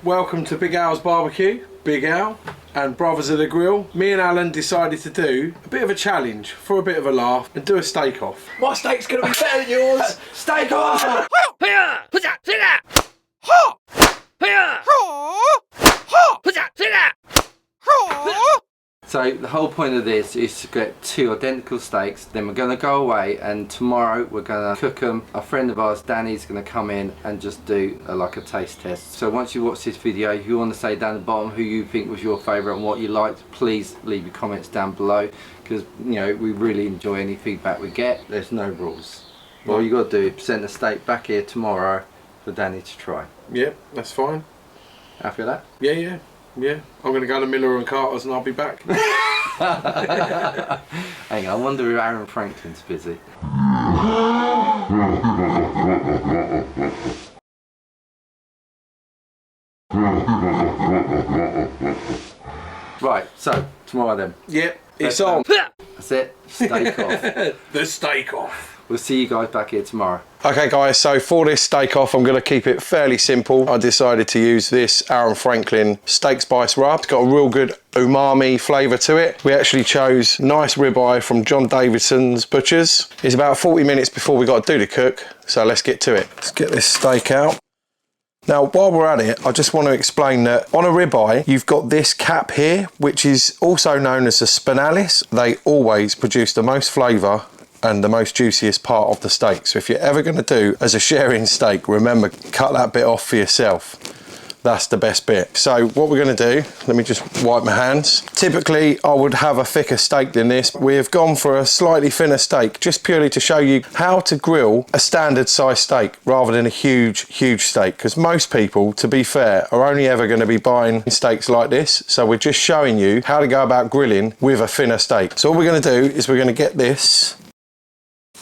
Welcome to Big Al's Barbecue. Big Al and Brothers of the Grill. Me and Alan decided to do a bit of a challenge for a bit of a laugh and do a steak off. My steak's gonna be better than yours. Steak off! So the whole point of this is to get two identical steaks, then we're going to go away and tomorrow we're going to cook them. A friend of ours, Danny's going to come in and just do like a taste test. So once you watch this video, if you want to say down the bottom who you think was your favourite and what you liked, please leave your comments down below, because you know we really enjoy any feedback we get. There's no rules. All you got to do is send the steak back here tomorrow for Danny to try. Yep, that's fine. Happy with that? Yeah, I'm going to go to Miller and Carter's and I'll be back. Hang on, I wonder if Arron Franklin's busy. Right, so tomorrow then. Yep, it's on. That's it, steak off. The steak off. We'll see you guys back here tomorrow. Okay guys, so for this steak off I'm going to keep it fairly simple. I decided to use this Arron Franklin steak spice rub. It's got a real good umami flavour to it. We actually chose nice ribeye from John Davidson's Butchers. It's about 40 minutes before we got to do the cook, so let's get to it. Let's get this steak out. Now while we're at it, I just want to explain that on a ribeye you've got this cap here, which is also known as the spinalis. They always produce the most flavour and the most juiciest part of the steak. So if you're ever going to do as a sharing steak, remember, cut that bit off for yourself. That's the best bit. So what we're going to do, let me just wipe my hands. Typically I would have a thicker steak than this. We've gone for a slightly thinner steak just purely to show you how to grill a standard size steak rather than a huge steak, because most people, to be fair, are only ever going to be buying steaks like this. So we're just showing you how to go about grilling with a thinner steak. So what we're going to do is we're going to get this,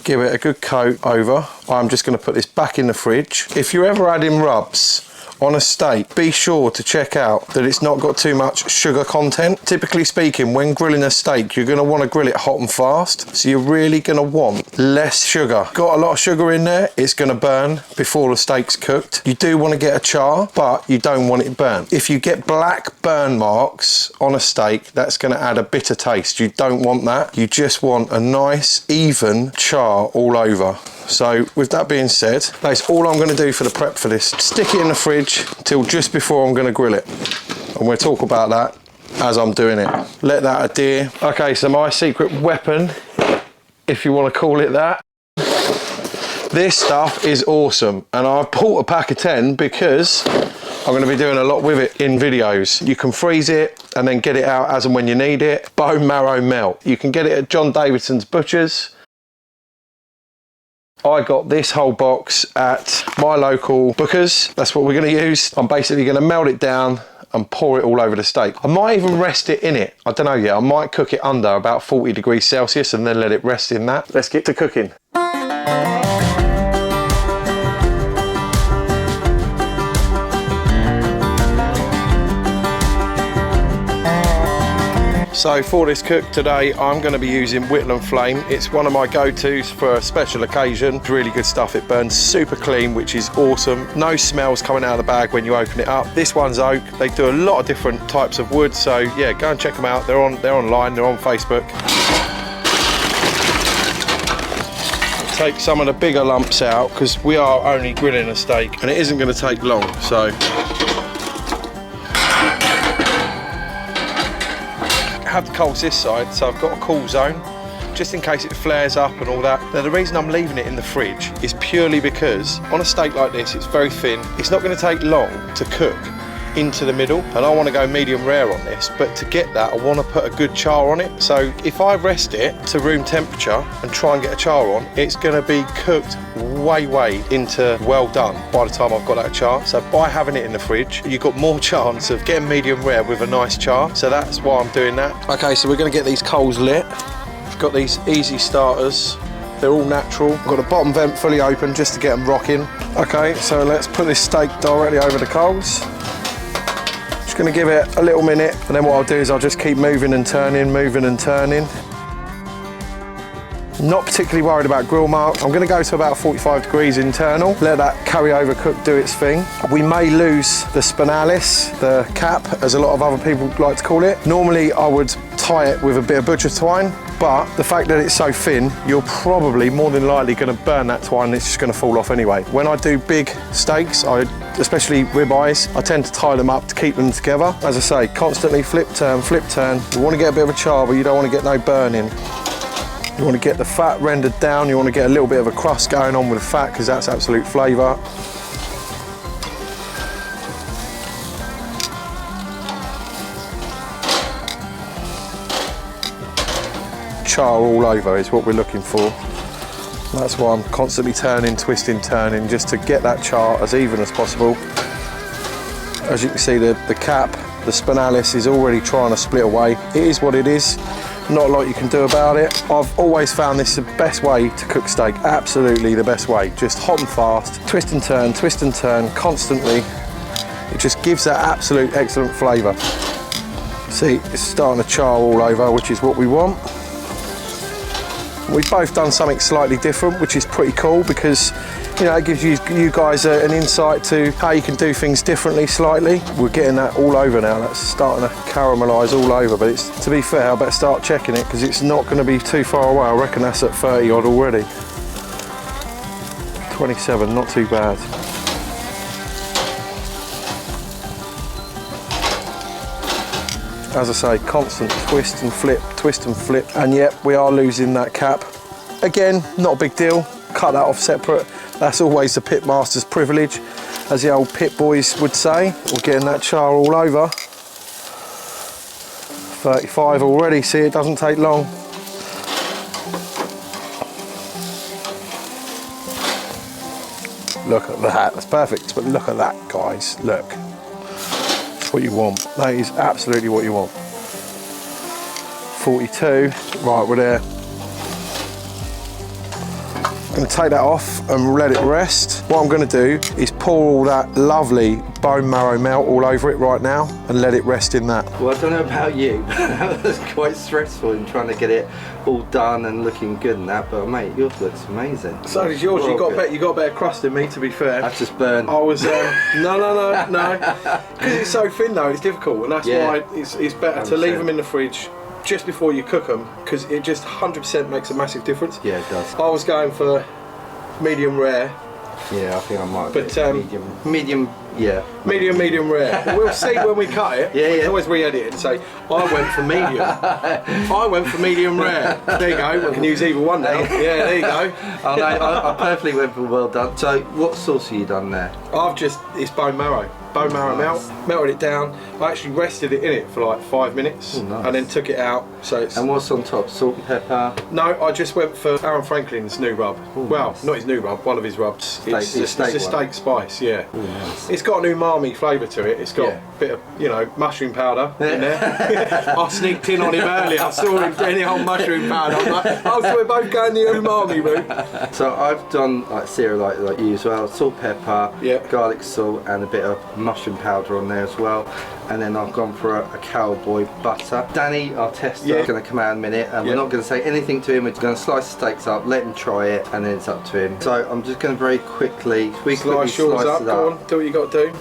give it a good coat over. I'm just going to put this back in the fridge. If you're ever adding rubs on a steak, be sure to check out that it's not got too much sugar content. Typically speaking, when grilling a steak, you're going to want to grill it hot and fast, so you're really going to want less sugar. Got a lot of sugar in there, it's going to burn before the steak's cooked. You do want to get a char, but you don't want it burnt. If you get black burn marks on a steak, that's going to add a bitter taste. You don't want that. You just want a nice even char all over. So with that being said, that's all I'm going to do for the prep for this. Stick it in the fridge till just before I'm going to grill it, and we'll talk about that as I'm doing it. Let that adhere. Okay, so my secret weapon, if you want to call it that, this stuff is awesome, and I've bought a pack of 10 because I'm going to be doing a lot with it in videos. You can freeze it and then get it out as and when you need it. Bone marrow melt. You can get it at John Davidson's Butchers. I got this whole box at my local Booker's. That's what we're going to use. I'm basically going to melt it down and pour it all over the steak. I might even rest it in it. I don't know yet. I might cook it under about 40 degrees Celsius and then let it rest in that. Let's get to cooking. So for this cook today, I'm going to be using Whitlam Flame. It's one of my go-tos for a special occasion. It's really good stuff. It burns super clean, which is awesome. No smells coming out of the bag when you open it up. This one's oak. They do a lot of different types of wood. So yeah, go and check them out. They're online, they're on Facebook. Take some of the bigger lumps out because we are only grilling a steak and it isn't going to take long. So have the coals this side, so I've got a cool zone just in case it flares up and all that. Now the reason I'm leaving it in the fridge is purely because on a steak like this, it's very thin. It's not going to take long to cook into the middle, and I want to go medium rare on this, but to get that I want to put a good char on it. So if I rest it to room temperature and try and get a char on, it's going to be cooked way into well done by the time I've got that char. So by having it in the fridge, you've got more chance of getting medium rare with a nice char. So that's why I'm doing that. Okay, so we're going to get these coals lit. We've got these easy starters. They're all natural. I've got the bottom vent fully open just to get them rocking. Okay, so let's put this steak directly over the coals. Going to give it a little minute, and then what I'll do is I'll just keep moving and turning. Not particularly worried about grill mark. I'm going to go to about 45 degrees internal, let that carry over cook do its thing. We may lose the spinalis, the cap, as a lot of other people like to call it. Normally I would tie it with a bit of butcher twine, but the fact that it's so thin, you're probably more than likely going to burn that twine and it's just going to fall off anyway. When I do big steaks, especially ribeyes, I tend to tie them up to keep them together. As I say, constantly flip, turn, flip, turn. You want to get a bit of a char, but you don't want to get no burning. You want to get the fat rendered down, you want to get a little bit of a crust going on with the fat because that's absolute flavour. Char all over is what we're looking for. That's why I'm constantly turning, twisting, turning, just to get that char as even as possible. As you can see, the cap, the spinalis is already trying to split away. It is what it is. Not a lot you can do about it. I've always found this the best way to cook steak, absolutely the best way. Just hot and fast, twist and turn constantly. It just gives that absolute excellent flavour. See, it's starting to char all over, which is what we want. We've both done something slightly different, which is pretty cool because, you know, it gives you guys an insight to how you can do things differently slightly. We're getting that all over now. That's starting to caramelise all over, but it's, to be fair, I better start checking it because it's not going to be too far away. I reckon that's at 30 odd already. 27, not too bad. As I say, constant twist and flip, and yep, we are losing that cap. Again, not a big deal, cut that off separate. That's always the pit master's privilege, as the old pit boys would say. We're getting that char all over. 35 already, see, it doesn't take long. Look at that, that's perfect, but look at that, guys, look. What you want. That is absolutely what you want. 42, right, we're there. I'm going to take that off and let it rest. What I'm going to do is pour all that lovely bone marrow melt all over it right now and let it rest in that. Well, I don't know about you, but that was quite stressful in trying to get it all done and looking good and that, but mate, yours looks amazing. So does yours. You got better crust than me, to be fair. That's just burned. I was, no. Because it's so thin though, it's difficult, and that's why it's better 100%. To leave them in the fridge just before you cook them, because it just 100% makes a massive difference. Yeah, it does. I was going for medium rare. Yeah, I think I might. But medium, yeah. Medium rare. We'll see when we cut it. Yeah, we can always re-edit it and say, I went for medium. I went for medium rare. There you go. We can use either one now. Yeah, there you go. I perfectly went for well done. So, what sauce have you done there? It's bone marrow. Bone marrow melted it down. I actually rested it in it for like 5 minutes. Ooh, nice. And then took it out. So it's. And what's on top? Salt and pepper? No, I just went for Arron Franklin's new rub. Ooh, well, nice. Not his new rub, one of his rubs. It's a steak spice, yeah. Ooh, nice. It's got an umami flavour to it. It's got a bit of, you know, mushroom powder in there. I sneaked in on him earlier. I saw him getting the whole mushroom powder. I'm like, oh, so we're both going the umami route. So I've done like cereal like you as well. Salt, pepper, garlic salt, and a bit of mushroom powder on there as well. And then I've gone for a cowboy butter. Danny, our tester, is going to come out in a minute, and we're not going to say anything to him. We're going to slice the steaks up, let him try it, and then it's up to him. So I'm just going to very quickly slice yours up. Go on, do what you got to do.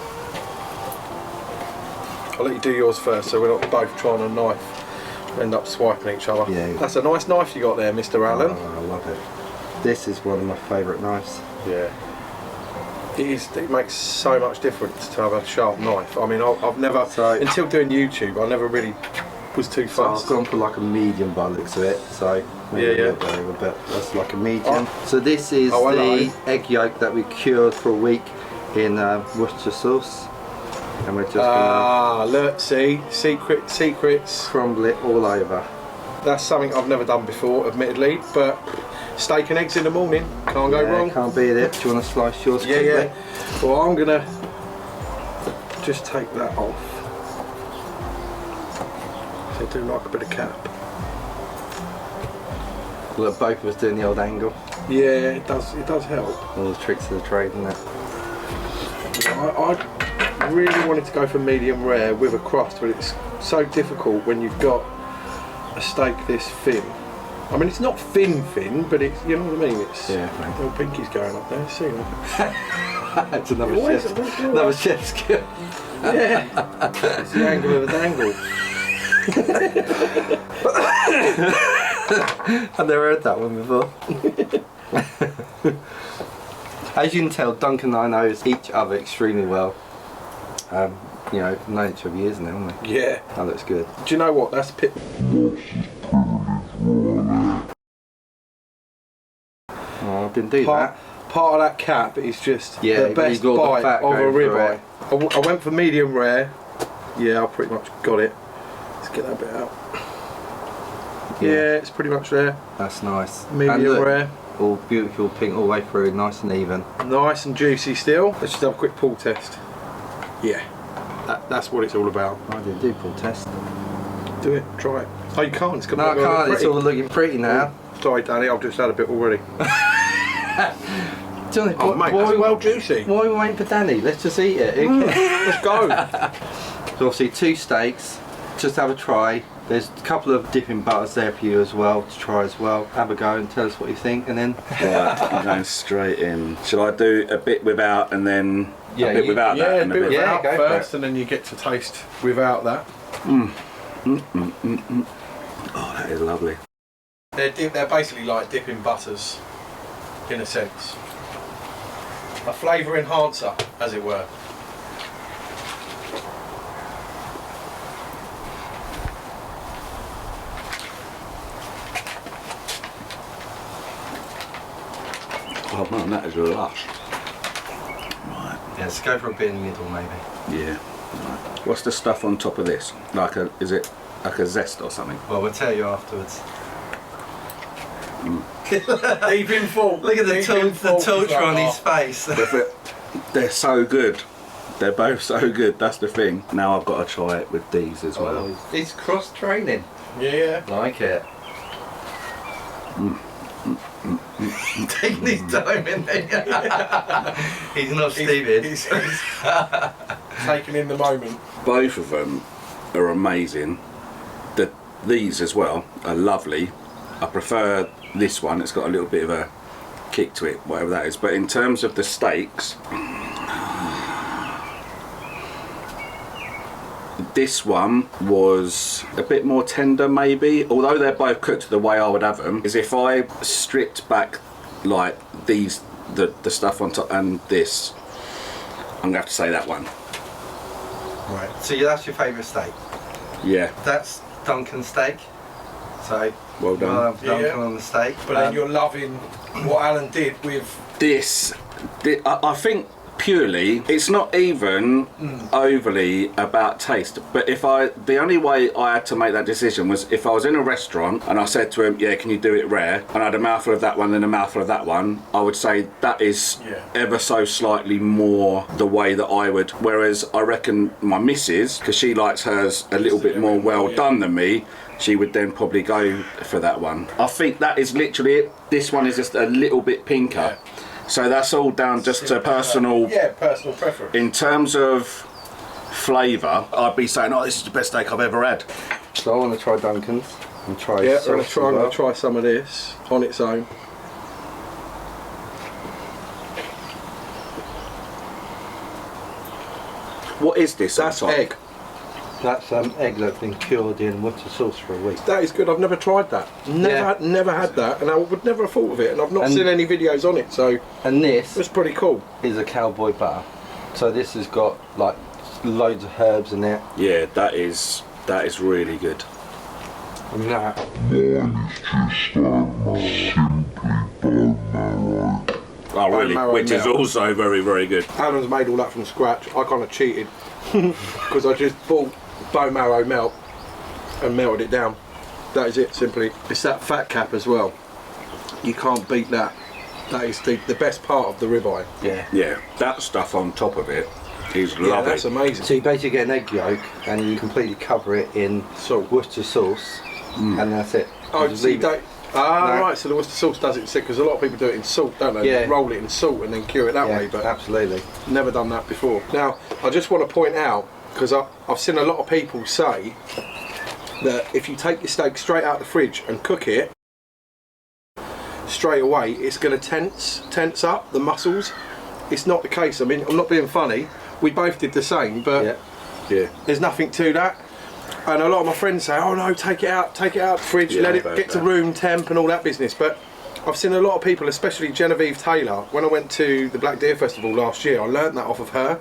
I'll let you do yours first, so we're not both trying a knife. End up swiping each other. Yeah. That's a nice knife you got there, Mr. Allen. Oh, I love it. This is one of my favourite knives. Yeah. It makes so much difference to have a sharp knife. I mean, I've never, until doing YouTube, I never really was too fast. I've gone for like a medium by the looks of it, so maybe a little bit, that's like a medium. So this is the egg yolk that we cured for a week in Worcestershire sauce. And we're just gonna look, see, secrets. Crumble it all over. That's something I've never done before, admittedly, but steak and eggs in the morning, can't go wrong. Can't beat it. Do you want to slice yours quickly? Yeah. Well, I'm gonna just take that off. So do like a bit of cap. Look, both of us doing the old angle. Yeah, it does help. All the tricks of the trade, isn't it? I really wanted to go for medium rare with a crust, but it's so difficult when you've got a steak this thin I mean, it's not thin, but it's, you know what I mean? It's, Yeah. little pinky's going up there, see? That's another Always- chef skill. Yeah, it's the angle of the dangle. I've never heard that one before. As you can tell, Duncan and I know each other extremely well. You know, known each other years now, haven't we? Yeah. That looks good. Do you know what? That's pit. Oh, I didn't do that. Part of that cap is just Yeah, the best you got the bite fat of a going through ribeye. it. I went for medium rare. Yeah, I pretty much got it. Let's get that bit out. Yeah, it's pretty much there. That's nice. Medium And look, rare. all beautiful pink all the way through, nice and even. Nice and juicy still. Let's just have a quick pull test. Yeah, that's what it's all about. I didn't do pull test. Do it, try it. Oh, you can't. It's got No, I can't. It's all looking pretty now. Sorry, Danny, I've just had a bit already. Johnny, Oh, mate, that's well juicy. Why are we waiting for Danny? Let's just eat it. Let's go. So obviously 2 steaks. Just have a try. There's a couple of dipping butters there for you as well to try as well. Have a go and tell us what you think, and then. Right, I'm going straight in. Shall I do a bit without and then Yeah, a bit without Yeah, that? a And bit Yeah, without go for first, and then you get to taste without that. Oh, that is lovely. They're basically like dipping butters, in a sense. A flavour enhancer, as it were. Oh man, that is lush. Right, Yeah, let's go for a bit in the middle, maybe. yeah. Right. What's the stuff on top of this? Is it like a zest or something? Well, we'll tell you afterwards. Deep in full. Look at the Deep in full. torture on his face. They're so good. They're both so good, that's the thing. Now I've got to try it with these as well. It's cross training. Yeah. Like it. Taking his time in there. He's not stupid. He's taking in the moment. Both of them are amazing. These as well are lovely. I prefer this one, it's got a little bit of a kick to it, whatever that is. But in terms of the steaks, this one was a bit more tender maybe, although they're both cooked the way I would have them, is if I stripped back like these, the stuff on top and this, I'm gonna have to say that one. Right. So that's your favourite steak? Yeah, That's Duncan's steak. So well done. Duncan Yeah. on the steak. But then you're loving what Alan did with. I think purely, it's not even overly about taste, but the only way I had to make that decision was if I was in a restaurant and I said to him, yeah, can you do it rare, and I had a mouthful of that one and a mouthful of that one, I would say that is ever so slightly more the way that I would, whereas I reckon my missus, because she likes hers a little bit more well done than me, she would then probably go for that one. I think that is literally it. This one is just a little bit pinker. So that's all down just to personal. Yeah, personal preference. In terms of flavour, I'd be saying, oh, this is the best steak I've ever had. So I want to try Duncan's and try. Yeah, sauce I'm as going well. to try some of this on its own. What is this? That's on top? egg. That's egg that's been cured in Worcester sauce for a week. That is good. I've never tried that. Never had that, and I would never have thought of it. And I've not seen any videos on it, so And this it's pretty cool. is a cowboy butter. So this has got like loads of herbs in it. Yeah, that is really good. And that. Oh, really? marrow Which is melt. also very, very good. Alan's made all that from scratch. I kind of cheated because I just bought bone marrow melt and melted it down. That is it, simply. It's that fat cap as well. You can't beat that. That is the best part of the ribeye. Yeah. Yeah, that stuff on top of it is Yeah, lovely. that's amazing. So you basically get an egg yolk and you completely cover it in Salt. Worcester sauce, and that's it. Oh, You just so you leave it. don't. No. Right. So the Worcester sauce does it sick because a lot of people do it in salt, don't they? Yeah. Roll it in salt and then cure it that Yeah, way. But absolutely. never done that before. Now, I just want to point out, because I've seen a lot of people say that if you take your steak straight out of the fridge and cook it, straight away it's going to tense up the muscles. It's not the case. I mean, I'm not being funny. We both did the same, but there's nothing to that. And a lot of my friends say, oh no, take it out, fridge, let it get to room temp and all that business. But I've seen a lot of people, especially Genevieve Taylor, when I went to the Black Deer Festival last year, I learnt that off of her.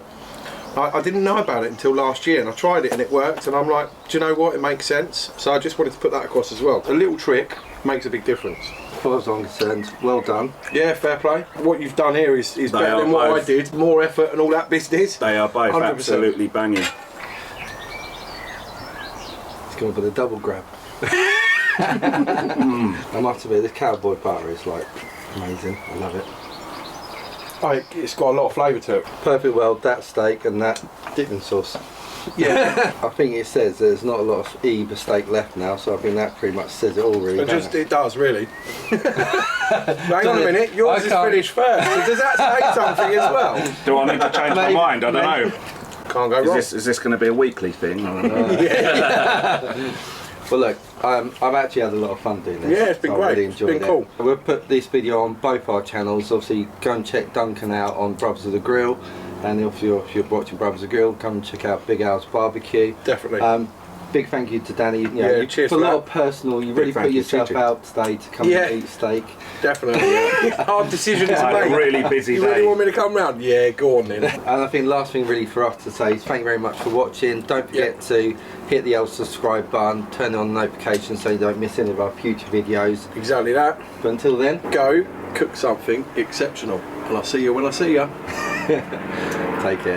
I didn't know about it until last year, and I tried it and it worked, and I'm like, do you know what, it makes sense. So I just wanted to put that across as well. A little trick makes a big difference. As far as I'm concerned, well done. Yeah, fair play. What you've done here is better than what I did. More effort and all that business. They are both 100%. Absolutely banging. It's going to be a double grab. I must admit, this cowboy butter is like amazing. I love it. Oh, it's got a lot of flavour to it. Perfect well, that steak and that dipping sauce. Yeah. I think it says there's not a lot of either steak left now, so I think that pretty much says it all really. It does really. Hang on a minute, yours is finished first. So does that say something as well? Do I need to change my mind? I don't know. Can't go wrong. Is this going to be a weekly thing? Well look, I've actually had a lot of fun doing this. Yeah, it's been great. Really enjoyed it's been cool. We'll put this video on both our channels. Obviously, go and check Duncan out on Brothers of the Grill, and if you're watching Brothers of the Grill, come and check out Big Al's Barbecue. Definitely. Big thank you to Danny. You know, cheers for for a lot that. of personal. You really put yourself out today to come and eat steak. Definitely. Hard decision to I had make. a really busy You day. really want me to come round? Yeah, go on then. And I think last thing really for us to say is thank you very much for watching. Don't forget to hit the old subscribe button, turn on notifications so you don't miss any of our future videos. Exactly that. But until then, go cook something exceptional, and I'll see you when I see you. take care.